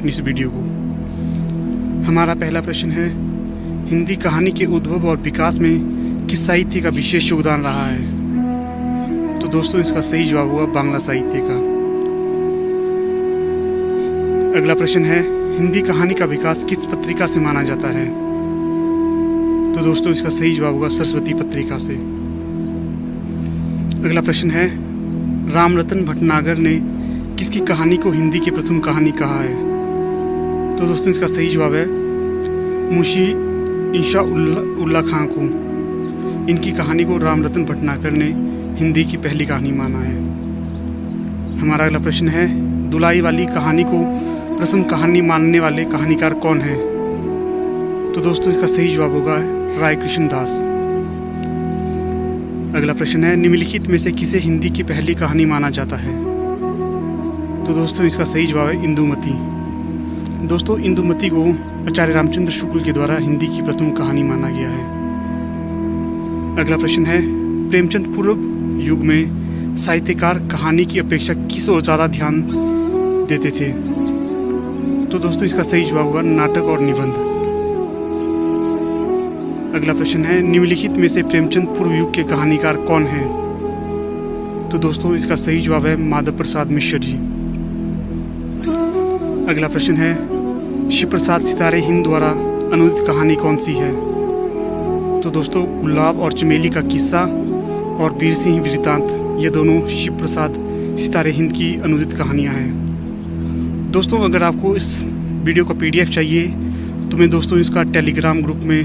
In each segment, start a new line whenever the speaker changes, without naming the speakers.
अपनी इस वीडियो को। हमारा पहला प्रश्न है, हिंदी कहानी के उद्भव और विकास में किस साहित्य का विशेष योगदान रहा है? तो दोस्तों इसका सही जवाब होगा बांग्ला साहित्य का। अगला प्रश्न है, हिंदी कहानी का विकास किस पत्रिका से माना जाता है? तो दोस्तों इसका सही जवाब होगा सरस्वती पत्रिका से। अगला प्रश्न है, रामरतन भटनागर ने किसकी कहानी को हिंदी की प्रथम कहानी कहा है? तो दोस्तों इसका सही जवाब है मुंशी इंशा-उल्लाह खां को। इनकी कहानी को रामरतन भटनागर ने हिंदी की पहली कहानी माना है। हमारा अगला प्रश्न है, दुलाई वाली कहानी को प्रथम कहानी मानने वाले कहानीकार कौन हैं? तो दोस्तों इसका सही जवाब होगा राय कृष्ण दास। अगला प्रश्न है, निम्नलिखित में से किसे हिंदी की पहली कहानी माना जाता है? तो दोस्तों इसका सही जवाब है इंदुमती। दोस्तों इंदुमती को आचार्य रामचंद्र शुक्ल के द्वारा हिंदी की प्रथम कहानी माना गया है। अगला प्रश्न है, प्रेमचंद पूर्व युग में साहित्यकार कहानी की अपेक्षा किस ओर ज़्यादा ध्यान देते थे? तो दोस्तों इसका सही जवाब होगा नाटक और निबंध। अगला प्रश्न है, निम्नलिखित में से प्रेमचंद पूर्व युग के कहानीकार कौन हैं? तो दोस्तों इसका सही जवाब है माधव प्रसाद मिश्र जी। अगला प्रश्न है, शिव प्रसाद सितारे हिंद द्वारा अनुदित कहानी कौन सी है? तो दोस्तों गुलाब और चमेली का किस्सा और वीर सिंह वृत्तांत, ये दोनों शिव प्रसाद सितारे हिंद की अनुदित कहानियाँ हैं। दोस्तों अगर आपको इस वीडियो का PDF चाहिए तो मैं दोस्तों इसका टेलीग्राम ग्रुप में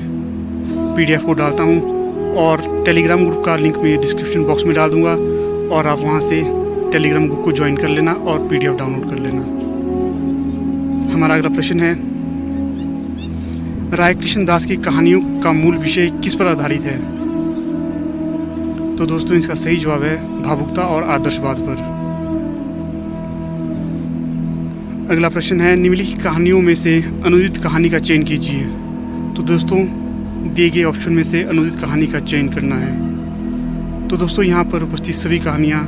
PDF को डालता हूँ और टेलीग्राम ग्रुप का लिंक मैं डिस्क्रिप्शन बॉक्स में डाल दूँगा और आप वहाँ से टेलीग्राम ग्रुप को ज्वाइन कर लेना और PDF डाउनलोड कर लेना। हमारा अगला प्रश्न है, राय कृष्ण दास की कहानियों का मूल विषय किस पर आधारित है? तो दोस्तों इसका सही जवाब है भावुकता और आदर्शवाद पर। अगला प्रश्न है, निम्नलिखित कहानियों में से अनुदित कहानी का चयन कीजिए। तो दोस्तों दिए गए ऑप्शन में से अनुदित कहानी का चयन करना है। तो दोस्तों यहाँ पर उपस्थित सभी कहानियाँ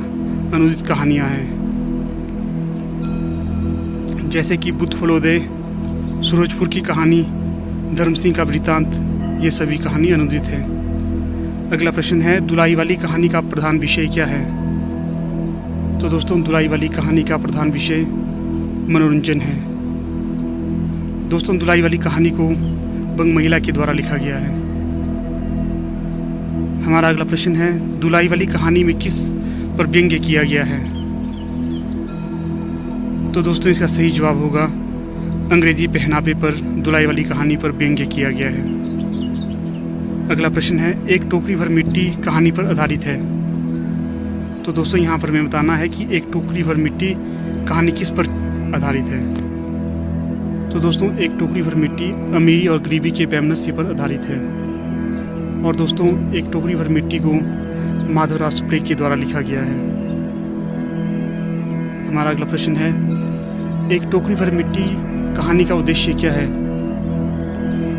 अनुदित कहानियाँ हैं, जैसे कि बुद्ध फलोदय, सूरजपुर की कहानी, धर्म सिंह का वृत्तांत, ये सभी कहानी अनुदित है। अगला प्रश्न है, दुलाई वाली कहानी का प्रधान विषय क्या है? तो दोस्तों दुलाई वाली कहानी का प्रधान विषय मनोरंजन है। दोस्तों दुलाई वाली कहानी को बंग महिला के द्वारा लिखा गया है। हमारा अगला प्रश्न है, दुलाई वाली कहानी में किस पर व्यंग्य किया गया है? तो दोस्तों इसका सही जवाब होगा अंग्रेजी पहनावे पर दुलाई वाली कहानी पर व्यंग्य किया गया है। अगला प्रश्न है, एक टोकरी भर मिट्टी कहानी पर आधारित है। तो दोस्तों यहाँ पर मैं बताना है कि एक टोकरी भर मिट्टी कहानी किस पर आधारित है? तो दोस्तों एक टोकरी भर मिट्टी अमीरी और गरीबी के वैमनस्य पर आधारित है। और दोस्तों एक टोकरी भर मिट्टी को माधवराव सुप्रे के द्वारा लिखा गया है। हमारा अगला प्रश्न है, एक टोकरी भर मिट्टी कहानी का उद्देश्य क्या है?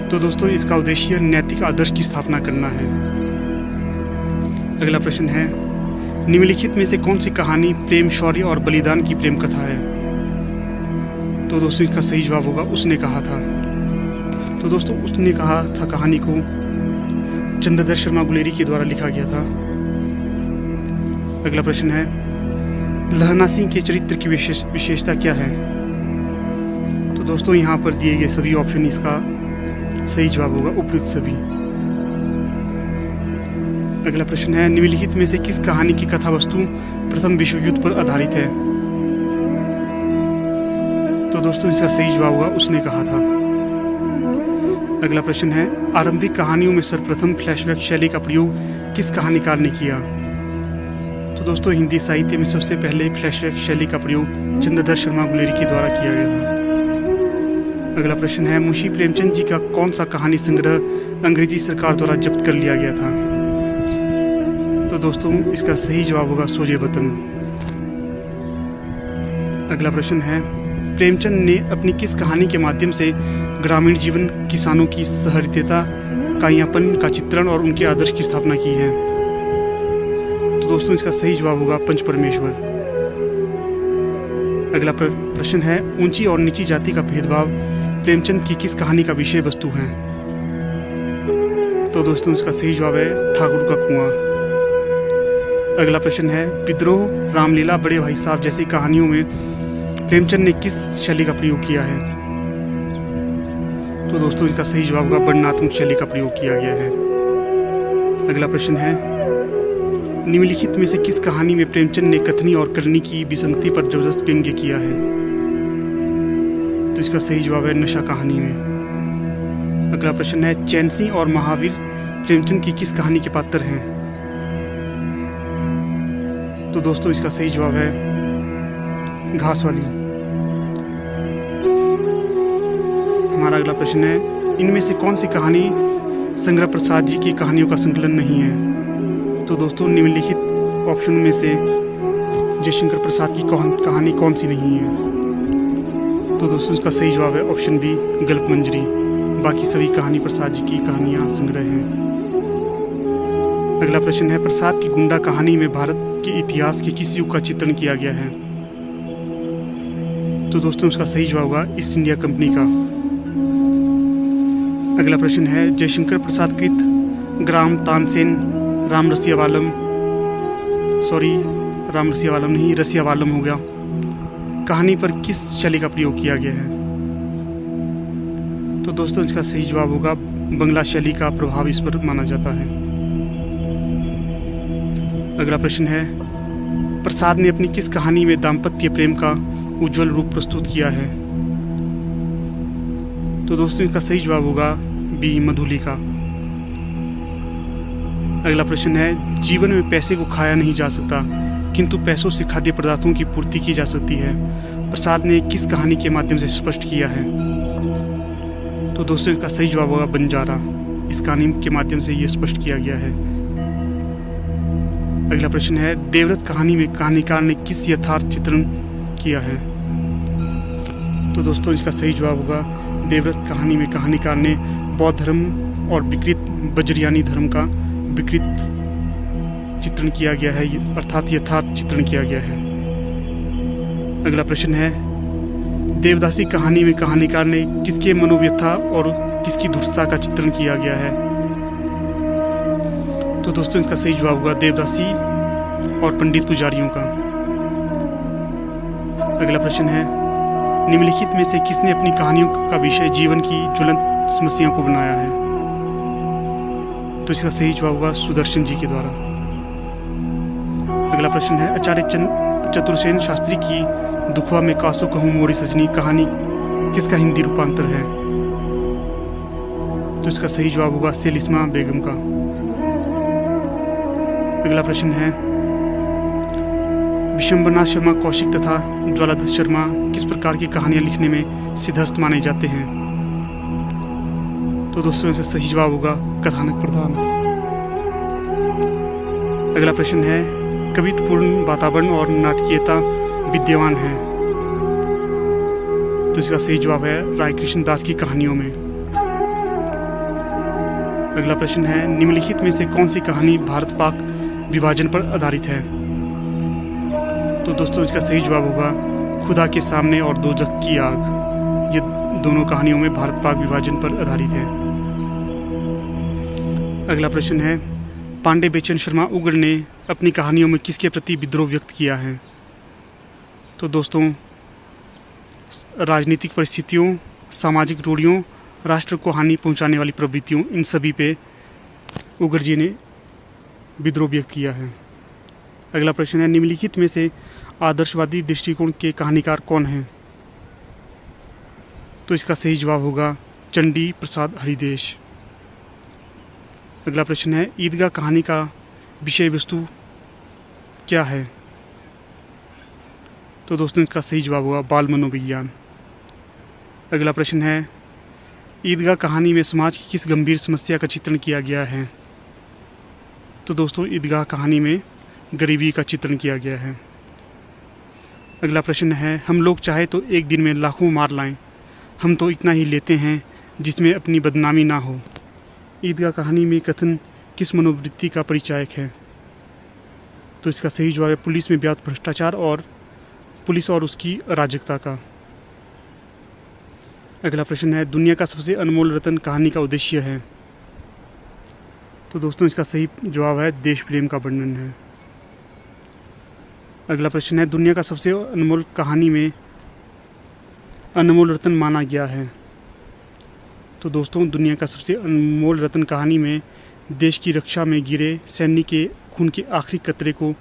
तो दोस्तों इसका उद्देश्य नैतिक आदर्श की स्थापना करना है। अगला प्रश्न है, निम्नलिखित में से कौन सी कहानी प्रेम, शौर्य और बलिदान की प्रेम कथा है? तो दोस्तों इसका सही जवाब होगा उसने कहा था। तो दोस्तों उसने कहा था कहानी को चंद्रधर शर्मा गुलेरी के द्वारा लिखा गया था। अगला प्रश्न है, लहना सिंह के चरित्र की विशेषता क्या है? तो दोस्तों यहाँ पर दिए गए सभी ऑप्शन इसका सही जवाब होगा उपयुक्त सभी। अगला प्रश्न है, निम्नलिखित में से किस कहानी की कथा वस्तु प्रथम विश्व युद्ध पर आधारित है? तो दोस्तों इसका सही जवाब होगा उसने कहा था। अगला प्रश्न है, आरंभिक कहानियों में सर्वप्रथम फ्लैशबैक शैली का प्रयोग किस कहानीकार ने किया? तो दोस्तों हिंदी साहित्य में सबसे पहले फ्लैशबैक शैली का प्रयोग चंद्रधर शर्मा गुलेरी के द्वारा किया गया था। अगला प्रश्न है, मुंशी प्रेमचंद जी का कौन सा कहानी संग्रह अंग्रेजी सरकार द्वारा जब्त कर लिया गया था? तो दोस्तों इसका सही जवाब होगा सोजे वतन। अगला प्रश्न है, प्रेमचंद ने अपनी किस कहानी के माध्यम से ग्रामीण जीवन, किसानों की सहृदयता, काइयापन का चित्रण और उनके आदर्श की स्थापना की है? तो दोस्तों इसका सही जवाब होगा पंच परमेश्वर। अगला प्रश्न है, ऊंची और नीची जाति का भेदभाव प्रेमचंद की किस कहानी का विषय वस्तु है? तो दोस्तों इसका सही जवाब है ठाकुर का कुआं। अगला प्रश्न है, विद्रोह, रामलीला, बड़े भाई साहब जैसी कहानियों में प्रेमचंद ने किस शैली का प्रयोग किया है? तो दोस्तों इसका सही जवाब होगा वर्णनात्मक शैली का प्रयोग किया गया है। अगला प्रश्न है, निम्नलिखित में से किस कहानी में प्रेमचंद ने कथनी और करनी की विसंगति पर जबरदस्त व्यंग्य किया है? तो इसका सही जवाब है नशा कहानी में। अगला प्रश्न है, चैनसिंह और महावीर प्रेमचंद की किस कहानी के पात्र हैं? तो दोस्तों इसका सही जवाब है घास वाली। हमारा अगला प्रश्न है, इनमें से कौन सी कहानी संग्रह प्रसाद जी की कहानियों का संकलन नहीं है? तो दोस्तों निम्नलिखित ऑप्शन में से जयशंकर प्रसाद की कहानी कौन सी नहीं है? तो दोस्तों इसका सही जवाब है ऑप्शन बी गल्पमंजरी। बाकी सभी कहानी प्रसाद जी की कहानियां संग्रह हैं। अगला प्रश्न है, प्रसाद की गुंडा कहानी में भारत के इतिहास के किस युग का चित्रण किया गया है? तो दोस्तों इसका सही जवाब होगा ईस्ट इंडिया कंपनी का। अगला प्रश्न है, जयशंकर प्रसाद कृत ग्राम तानसेन राम रसियावालम नहीं रसियावालम हो गया कहानी पर किस शैली का प्रयोग किया गया है? तो दोस्तों इसका सही जवाब होगा बंगला शैली का प्रभाव इस पर माना जाता है। अगला प्रश्न है, प्रसाद ने अपनी किस कहानी में दाम्पत्य प्रेम का उज्जवल रूप प्रस्तुत किया है? तो दोस्तों इसका सही जवाब होगा बी मधुलिका। अगला प्रश्न है, जीवन में पैसे को खाया नहीं जा सकता किंतु पैसों से खाद्य पदार्थों की पूर्ति की जा सकती है, प्रसाद ने किस कहानी के माध्यम से स्पष्ट किया है? तो दोस्तों इसका सही जवाब होगा बंजारा। इस कहानी के माध्यम से ये स्पष्ट किया गया है। अगला प्रश्न है, देवव्रत कहानी में कहानीकार ने किस यथार्थ चित्रण किया है? तो दोस्तों इसका सही जवाब होगा देवव्रत कहानी में कहानीकार ने बौद्ध धर्म और विकृत बज्रयानी धर्म का विकृत चित्रण किया गया है, अर्थात यथार्थ चित्रण किया गया है। अगला प्रश्न है, देवदासी कहानी में कहानीकार ने किसके मनोव्यथा और किसकी धूर्तता का चित्रण किया गया है? तो दोस्तों इसका सही जवाब होगा देवदासी और पंडित पुजारियों का। अगला प्रश्न है, निम्नलिखित में से किसने अपनी कहानियों का विषय जीवन की ज्वलंत समस्याओं को बनाया है? तो इसका सही जवाब होगा सुदर्शन जी के द्वारा। अगला प्रश्न है, आचार्य चतुर्सेन शास्त्री की दुखवा में कासो कहूँ मोरी सजनी कहानी किसका हिंदी रूपांतर है? तो इसका सही जवाब होगा सेलिस्मा बेगम का। अगला प्रश्न है, विशंबरनाथ शर्मा कौशिक तथा ज्वालादत्त शर्मा किस प्रकार की कहानियां लिखने में सिद्धहस्त माने जाते हैं? तो दोस्तों इसका सही जवाब होगा कथानक प्रधान। अगला प्रश्न है, कवित्वपूर्ण वातावरण और नाटकीयता विद्यमान है, तो इसका सही जवाब है राय कृष्ण दास की कहानियों में। अगला प्रश्न है, निम्नलिखित में से कौन सी कहानी भारत पाक विभाजन पर आधारित है? तो दोस्तों इसका सही जवाब होगा खुदा के सामने और दोजख की आग। ये दोनों कहानियों में भारत पाक विभाजन पर आधारित है। अगला प्रश्न है, पांडे बेचन शर्मा उग्र ने अपनी कहानियों में किसके प्रति विद्रोह व्यक्त किया है? तो दोस्तों राजनीतिक परिस्थितियों, सामाजिक रूढ़ियों, राष्ट्र को हानि पहुंचाने वाली प्रवृत्तियों, इन सभी पे उग्र जी ने विद्रोह व्यक्त किया है। अगला प्रश्न है, निम्नलिखित में से आदर्शवादी दृष्टिकोण के कहानीकार कौन हैं? तो इसका सही जवाब होगा चंडी प्रसाद हरिदेश। अगला प्रश्न है, ईदगाह कहानी का विषय वस्तु क्या है? तो दोस्तों इसका सही जवाब होगा बाल मनोविज्ञान। अगला प्रश्न है, ईदगाह कहानी में समाज की किस गंभीर समस्या का चित्रण किया गया है? तो दोस्तों ईदगाह कहानी में गरीबी का चित्रण किया गया है। अगला प्रश्न है, हम लोग चाहे तो एक दिन में लाखों मार लाएं, हम तो इतना ही लेते हैं जिसमें अपनी बदनामी ना हो। ईदगाह कहानी में कथन किस मनोवृत्ति का परिचायक है? तो इसका सही जवाब है पुलिस में व्याप्त भ्रष्टाचार और पुलिस और उसकी अराजकता का। अगला प्रश्न है, दुनिया का सबसे अनमोल रत्न कहानी का उद्देश्य है। तो दोस्तों इसका सही जवाब है देश प्रेम का वर्णन है। अगला प्रश्न है, दुनिया का सबसे अनमोल कहानी में अनमोल रत्न माना गया है। तो दोस्तों दुनिया का सबसे अनमोल रत्न कहानी में देश की रक्षा में गिरे सैनिक के खून के आखिरी कतरे को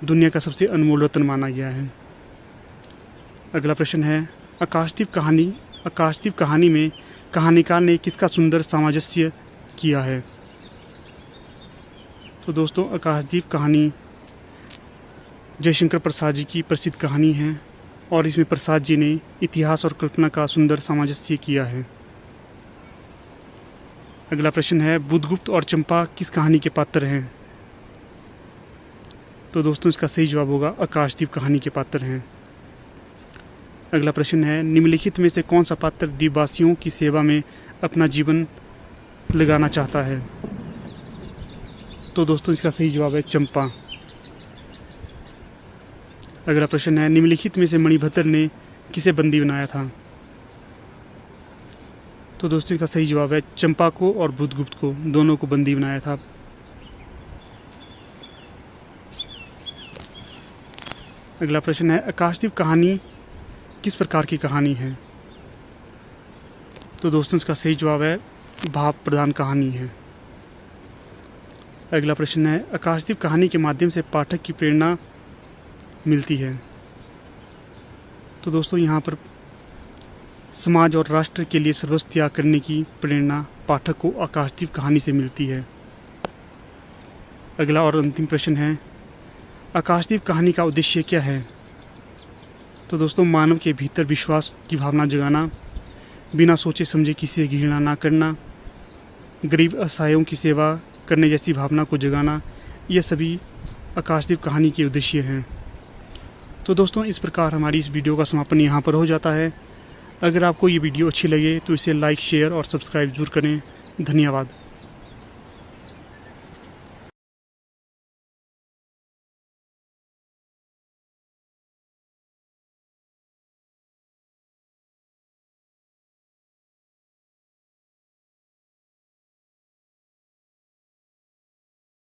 दुनिया का सबसे अनमोल रत्न माना गया है। अगला प्रश्न है, आकाशदीप कहानी में कहानीकार ने किसका सुंदर सामंजस्य किया है। तो दोस्तों आकाशदीप कहानी जयशंकर प्रसाद जी की प्रसिद्ध कहानी है और इसमें प्रसाद जी ने इतिहास और कल्पना का सुंदर सामंजस्य किया है। अगला प्रश्न है, बुद्धगुप्त और चंपा किस कहानी के पात्र हैं। तो दोस्तों इसका सही जवाब होगा आकाशदीप कहानी के पात्र हैं। अगला प्रश्न है, निम्नलिखित में से कौन सा पात्र द्वीपवासियों की सेवा में अपना जीवन लगाना चाहता है। तो दोस्तों इसका सही जवाब है चंपा। अगला प्रश्न है, निम्नलिखित में से मणिभद्र ने किसे बंदी बनाया था। तो दोस्तों इसका सही जवाब है चंपा को और बुद्धगुप्त को, दोनों को बंदी बनाया था। अगला प्रश्न है, आकाशदीप कहानी किस प्रकार की कहानी है। तो दोस्तों इसका सही जवाब है भाव प्रधान कहानी है। अगला प्रश्न है, आकाशदीप कहानी के माध्यम से पाठक की प्रेरणा मिलती है। तो दोस्तों यहाँ पर समाज और राष्ट्र के लिए सर्वस्व त्याग करने की प्रेरणा पाठक को आकाशदीप कहानी से मिलती है। अगला और अंतिम प्रश्न है, आकाशदीप कहानी का उद्देश्य क्या है। तो दोस्तों मानव के भीतर विश्वास की भावना जगाना, बिना सोचे समझे किसी से घृणा ना करना, गरीब असहायों की सेवा करने जैसी भावना को जगाना, ये सभी आकाशदीप कहानी के उद्देश्य हैं। तो दोस्तों इस प्रकार हमारी इस वीडियो का समापन यहाँ पर हो जाता है। अगर आपको ये वीडियो अच्छी लगे तो इसे लाइक, शेयर और सब्सक्राइब जरूर करें। धन्यवाद।